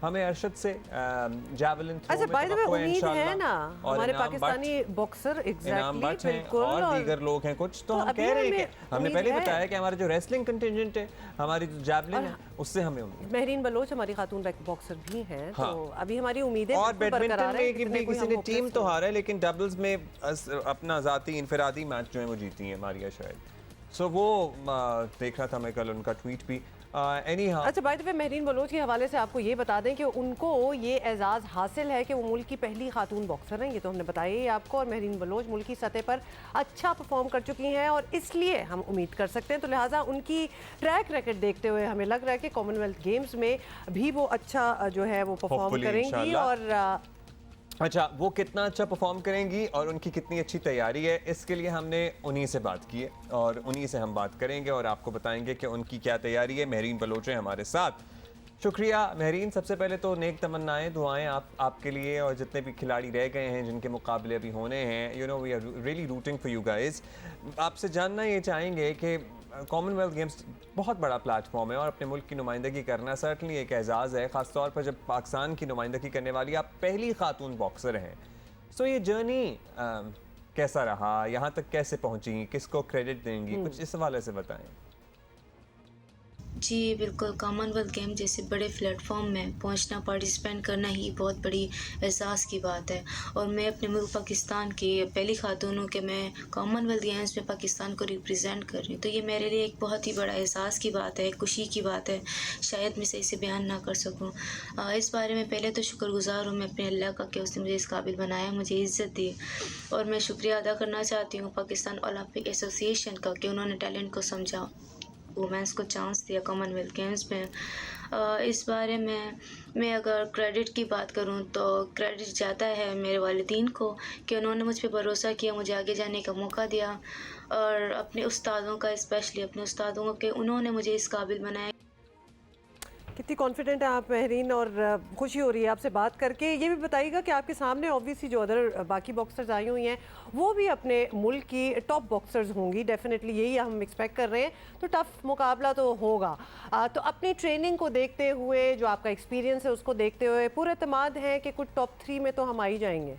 हमें अरशद से javelin throw अच्छा, में बाय द वे तवक्को है उम्मीद है इंशाल्लाह। ना और हमारे इनाम पाकिस्तानी बॉक्सर इनाम एग्जैक्टली भट्ट हैं बिल्कुल और दीगर लोग हैं कुछ, तो हम अभी कह रहे हैं हमें कि हमने उम्मीद पहले है। बताया कि हमारा जो रेसलिंग कंटिजेंट है, हमारी जो जैवलिन और है, उससे हमें उम्मीद है। महरीन बलोच हमारी खातून बॉक्सर भी हैं, हाँ। तो अभी हमारी उम्मीदें और बिल्कुल बैडमिंटन बरकरार हैं, में इतने भी कोई किसी हम ने होपलेस टीम तो नहीं हैं। हारा है, लेकिन डबल्स में अपना ज़ाती इनफरादी मैच जो है वो जीती है मारिया शायद। सो वो देख रहा था मैं कल उनका ट्वीट भी। एनी हाउ, अच्छा, by the way Mahreen Baloch के हवाले से आपको ये बता दें कि उनको ये एजाज़ हासिल है कि वो मुल्क की पहली खातून बॉक्सर हैं, ये तो हमने बताया ही आपको। और महरीन बलोच मुल्क की सतह पर अच्छा परफॉर्म कर चुकी हैं और इसलिए हम उम्मीद कर सकते हैं, तो लिहाजा उनकी ट्रैक रिकॉर्ड देखते हुए हमें लग रहा है कि कॉमनवेल्थ गेम्स में भी वो अच्छा जो है वो परफॉर्म होपफुली करेंगी। इंशाल्लाह। और अच्छा, वो कितना अच्छा परफॉर्म करेंगी और उनकी कितनी अच्छी तैयारी है, इसके लिए हमने उन्हीं से बात की है और उन्हीं से हम बात करेंगे और आपको बताएंगे कि उनकी क्या तैयारी है। महरीन बलोच हैं हमारे साथ। शुक्रिया महरीन। सबसे पहले तो नेक तमन्नाएं, दुआएं आपके लिए और जितने भी खिलाड़ी रह गए हैं जिनके मुकाबले अभी होने हैं। You know we are really rooting for you guys. आपसे जानना ये चाहेंगे कि कॉमनवेल्थ गेम्स बहुत बड़ा प्लेटफॉर्म है और अपने मुल्क की नुमाइंदगी करना सर्टनली एक एजाज़ है, ख़ासतौर पर जब पाकिस्तान की नुमाइंदगी करने वाली आप पहली खातून बॉक्सर हैं। सो ये जर्नी कैसा रहा, यहाँ तक कैसे पहुँची, किसको क्रेडिट देंगी, कुछ इस हवाले से बताएं। जी बिल्कुल, कॉमनवेल्थ गेम जैसे बड़े प्लेटफॉर्म में पहुंचना, पार्टिसिपेंट करना ही बहुत बड़ी एहसास की बात है। और मैं अपने मुल्क पाकिस्तान की पहली खातून हूँ कि मैं कॉमनवेल्थ गेम्स में पाकिस्तान को रिप्रेजेंट कर रही हूँ, तो ये मेरे लिए एक बहुत ही बड़ा एहसास की बात है, खुशी की बात है। शायद मैं सही से बयान ना कर सकूँ। इस बारे में पहले तो शुक्रगुजार हूँ मैं अपने अल्लाह का कि उसने मुझे इस काबिल बनाया, मुझे इज़्ज़त दी। और मैं शुक्रिया अदा करना चाहती हूँ पाकिस्तान ओलंपिक एसोसिएशन का कि उन्होंने टैलेंट को समझा, वुमेंस को चांस दिया कॉमनवेल्थ गेम्स में। इस बारे में मैं अगर क्रेडिट की बात करूं तो क्रेडिट जाता है मेरे वालिदीन को कि उन्होंने मुझ पे भरोसा किया, मुझे आगे जाने का मौका दिया। और अपने उस्तादों का, स्पेशली अपने उस्तादों को कि उन्होंने मुझे इस काबिल बनाया। कितनी कॉन्फिडेंट है आप महरीन, और खुशी हो रही है आपसे बात करके। ये भी बताइएगा कि आपके सामने ऑब्वियसली जो अदर बाकी बॉक्सर्स आई हुई हैं वो भी अपने मुल्क की टॉप बॉक्सर्स होंगी, डेफिनेटली यही हम एक्सपेक्ट कर रहे हैं, तो टफ मुकाबला तो होगा। तो अपनी ट्रेनिंग को देखते हुए, जो आपका एक्सपीरियंस है उसको देखते हुए, पूरा एतमाद है कि कुछ टॉप 3 में तो हम आ ही जाएंगे।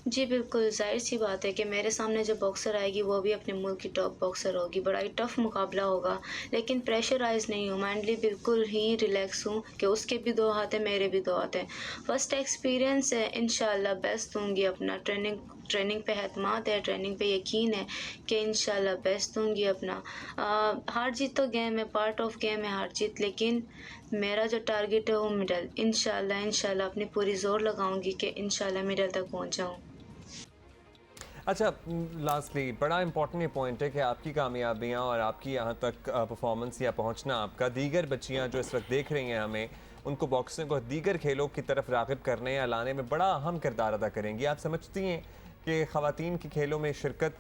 जी बिल्कुल, ज़ाहिर-सी बात है कि मेरे सामने जो बॉक्सर आएगी वो भी अपने मुल्क की टॉप बॉक्सर होगी। बड़ा ही टफ मुकाबला होगा, लेकिन प्रेशराइज़ नहीं हूँ, मेंटली बिल्कुल ही रिलैक्स हूँ कि उसके भी 2 हाथ हैं, मेरे भी 2 हाथ हैं। फर्स्ट एक्सपीरियंस है, इंशाल्लाह बेस्ट दूँगी अपना। ट्रेनिंग पे एतमाद है, ट्रेनिंग पे यकीन है कि इंशाल्लाह बेस्ट दूँगी अपना। हार-जीत तो गेम है, पार्ट ऑफ गेम है हार-जीत, लेकिन मेरा जो टारगेट है वो मेडल। इंशाल्लाह अपनी पूरी ज़ोर लगाऊँगी कि इंशाल्लाह मेडल तक पहुँच जाऊँ। अच्छा, लास्टली बड़ा इंपॉर्टेंट ये पॉइंट है कि आपकी कामयाबियाँ और आपकी यहाँ तक परफॉर्मेंस या पहुँचना आपका दीगर बच्चियाँ जो इस वक्त देख रही हैं हमें, उनको बॉक्सिंग को दीगर खेलों की तरफ राग़िब करने या लाने में बड़ा अहम किरदार अदा करेंगी। आप समझती हैं कि ख़वातीन की खेलों में शिरकत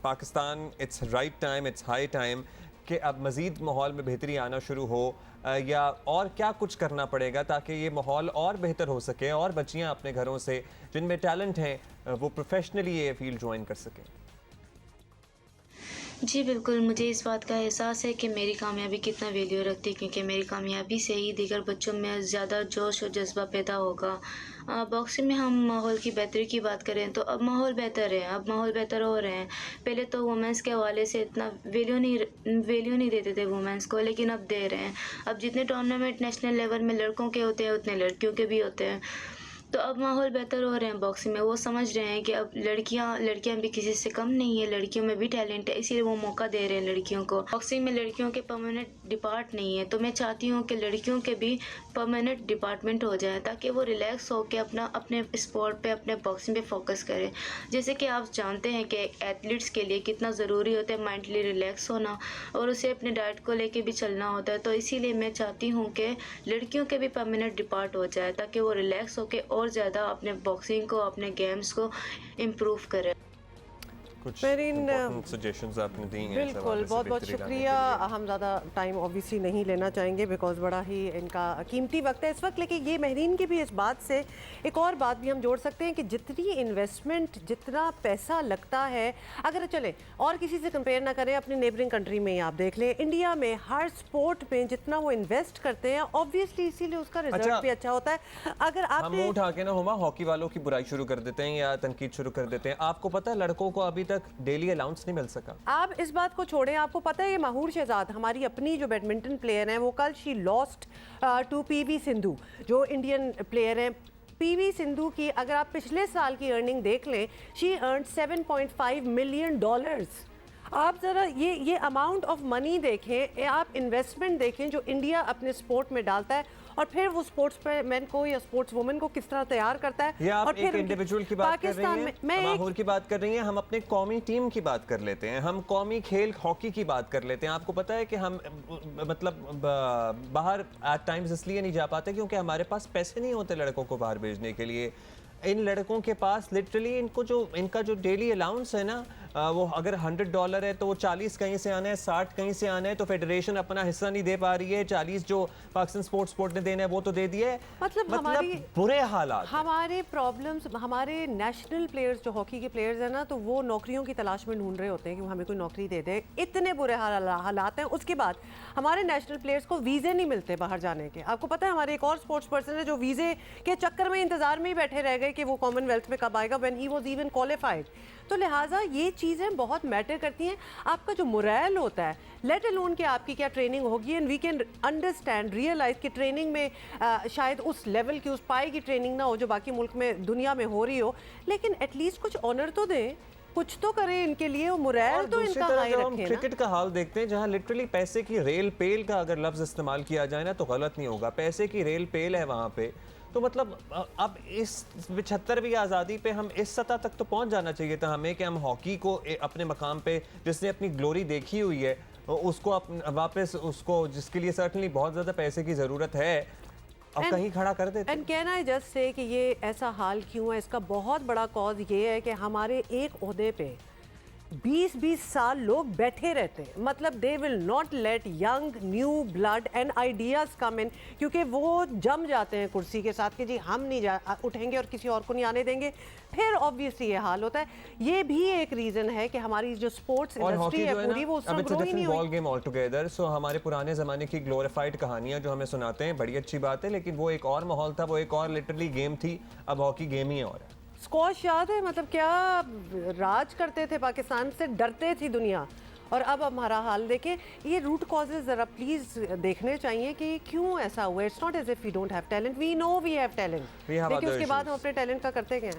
Pakistan, it's right time, it's high time कि अब मज़ीद माहौल में बेहतरी आना शुरू हो, या और क्या कुछ करना पड़ेगा ताकि ये माहौल और बेहतर हो सके और बच्चियाँ अपने घरों से जिनमें टैलेंट हैं वो प्रोफेशनली ये फील्ड ज्वाइन कर सकें? जी बिल्कुल, मुझे इस बात का एहसास है कि मेरी कामयाबी कितना वैल्यू रखती है, क्योंकि मेरी कामयाबी से ही दीगर बच्चों में ज़्यादा जोश और जज़्बा पैदा होगा। बॉक्सिंग में हम माहौल की बेहतरी की बात करें तो अब माहौल बेहतर है, अब माहौल बेहतर हो रहे हैं। पहले तो वुमेंस के हवाले से इतना वैल्यू नहीं देते थे वुमेंस को, लेकिन अब दे रहे हैं। अब जितने टूर्नामेंट नेशनल लेवल में लड़कों के होते हैं उतने लड़कियों के भी होते हैं। तो अब माहौल बेहतर हो रहे हैं बॉक्सिंग में। वो समझ रहे हैं कि अब लड़कियां भी किसी से कम नहीं है, लड़कियों में भी टैलेंट है, इसीलिए वो मौका दे रहे हैं लड़कियों को। बॉक्सिंग में लड़कियों के परमानेंट डिपार्ट नहीं है, तो मैं चाहती हूँ कि लड़कियों के भी परमानेंट डिपार्टमेंट हो जाए ताकि वो रिलैक्स हो के अपने स्पोर्ट पे, अपने बॉक्सिंग पे फोकस करें। जैसे कि आप जानते हैं कि एथलीट्स के लिए कितना ज़रूरी होता है मेंटली रिलैक्स होना, और उसे अपने डाइट को लेके भी चलना होता है। तो इसीलिए मैं चाहती हूँ कि लड़कियों के भी परमानेंट डिपार्ट हो जाए ताकि वो रिलैक्स होके और ज़्यादा अपने बॉक्सिंग को, अपने गेम्स को इम्प्रूव करें। कुछ मेहरीन, सजेशंस आपने दी हैं इस बिल्कुल, हवाले से बहुत बहुत बेहतरी लाने के शुक्रिया। लिए। हम ज़्यादा टाइम ऑब्वियसली नहीं लेना चाहेंगे बिकॉज बड़ा ही इनका कीमती वक्त है इस वक्त, लेकिन ये मेहरीन की भी इस बात से एक और बात भी हम जोड़ सकते हैं कि जितनी इन्वेस्टमेंट, जितना पैसा लगता है, अगर चले और किसी से कंपेयर ना करें, अपनी नेबरिंग कंट्री में ही आप देख लें, इंडिया में हर स्पोर्ट में जितना वो इन्वेस्ट करते हैं ऑब्वियसली इसीलिए उसका रिजल्ट भी अच्छा होता है। अगर हम आपने मुंह उठा के ना हुमा हॉकी वालों की बुराई शुरू कर देते हैं या तनकीद शुरू कर देते हैं। आपको पता है लड़कों को अभी तक डेली अलाउंस नहीं मिल सका। आप इस बात को छोड़ें, आपको पता है ये माहूर शहजाद हमारी अपनी जो बैडमिंटन प्लेयर हैं, वो कल she lost to PV Sindhu, जो इंडियन प्लेयर हैं। पीवी सिंधु की अगर आप पिछले साल की अर्निंग देख लें, शी अर्न $7.5 मिलियन। आप ज़रा ये अमाउंट ऑफ मनी देखें, आप इन्वेस्टमेंट देखें जो इंडिया अपने स्पोर्ट में डालता है और फिर वो स्पोर्ट्स मैन को या स्पोर्ट्स वुमेन को किस तरह तैयार करता है। ये आप और एक इंडिविजुअल की बात कर रही हैं, मैं माहौर की बात कर रही हैं, हम अपने कौमी टीम की बात कर लेते हैं, हम कौमी खेल हॉकी की बात कर लेते हैं। आपको पता है कि हम मतलब बाहर एट टाइम्स इसलिए नहीं जा पाते क्योंकि हमारे पास पैसे नहीं होते लड़कों को बाहर भेजने के लिए। इन लड़कों के पास लिटरली इनका जो डेली अलाउंस है ना, वो अगर $100 है तो वो 40 कहीं से आना है, 60 कहीं से आना है, तो फेडरेशन अपना हिस्सा नहीं दे पा रही है। 40 जो पाकिस्तान स्पोर्ट्स बोर्ड ने देना है वो तो दे दिया है। मतलब हमारी बुरे हालात, हमारे प्रॉब्लम्स, हमारे नेशनल प्लेयर्स जो हॉकी के प्लेयर्स हैं ना, तो वो नौकरियों की तलाश में ढूंढ रहे होते हैं कि वो हमें कोई नौकरी दे दे। इतने बुरे हालात हैं। उसके बाद हमारे नेशनल प्लेयर्स को वीज़े नहीं मिलते बाहर जाने के। आपको पता है हमारे एक और स्पोर्ट्स पर्सन है जो वीज़े के चक्कर में इंतजार में ही बैठे रह गए कि वो कॉमनवेल्थ में कब आएगा, when he was even qualified. तो लिहाजा ये चीज़ें बहुत मैटर करती हैं। आपका जो मोरल होता है, लेट अलोन कि आपकी क्या ट्रेनिंग होगी, and we can understand, realise कि ट्रेनिंग में शायद उस लेवल की, उस पाई की ट्रेनिंग ना हो जो बाकी मुल्क में, दुनिया में हो रही हो, लेकिन एटलीस्ट कुछ ऑनर तो दें, कुछ तो करें इनके लिए, मोरल तो इनका हाई जब हम रखें ना। क्रिकेट का हाल देखते हैं जहां लिटरली पैसे की रेल पेल का अगर लफ्ज इस्तेमाल किया जाए ना तो गलत नहीं होगा। पैसे की रेल पेल है वहां पे, तो मतलब अब इस 75वीं आज़ादी पे हम इस सतह तक तो पहुंच जाना चाहिए था हमें कि हम हॉकी को अपने मकाम पे, जिसने अपनी ग्लोरी देखी हुई है, उसको वापस उसको, जिसके लिए सर्टनली बहुत ज़्यादा पैसे की ज़रूरत है, अब कहीं खड़ा कर देते। And can I just say कि ये ऐसा हाल क्यों है, इसका बहुत बड़ा कॉज ये है कि हमारे एक ओहदे पे 20-20 साल लोग बैठे रहते हैं। मतलब they will not let young new blood and ideas come in, क्योंकि वो जम जाते हैं कुर्सी के साथ कि जी हम नहीं उठेंगे और किसी और को नहीं आने देंगे। फिर ऑब्वियसली ये हाल होता है। ये भी एक रीज़न है कि हमारी जो स्पोर्ट्स इंडस्ट्री है पूरी, वो उसमें ग्रो ही नहीं हुई। Ball game all together. So हमारे पुराने ज़माने की ग्लोरीफाइड कहानियाँ जो हमें सुनाते हैं, बड़ी अच्छी बात है, लेकिन वो एक और माहौल था, वो एक और लिटरली गेम थी। अब हॉकी गेम ही और है। स्क्वॉश याद है, मतलब क्या राज करते थे, पाकिस्तान से डरते थी दुनिया, और अब हमारा हाल देखें। ये रूट कॉजेज ज़रा प्लीज़ देखने चाहिए कि क्यों ऐसा हुआ। It's not as if we don't have talent, we know we have talent, लेकिन उसके बाद हम अपने टैलेंट का करते क्या हैं।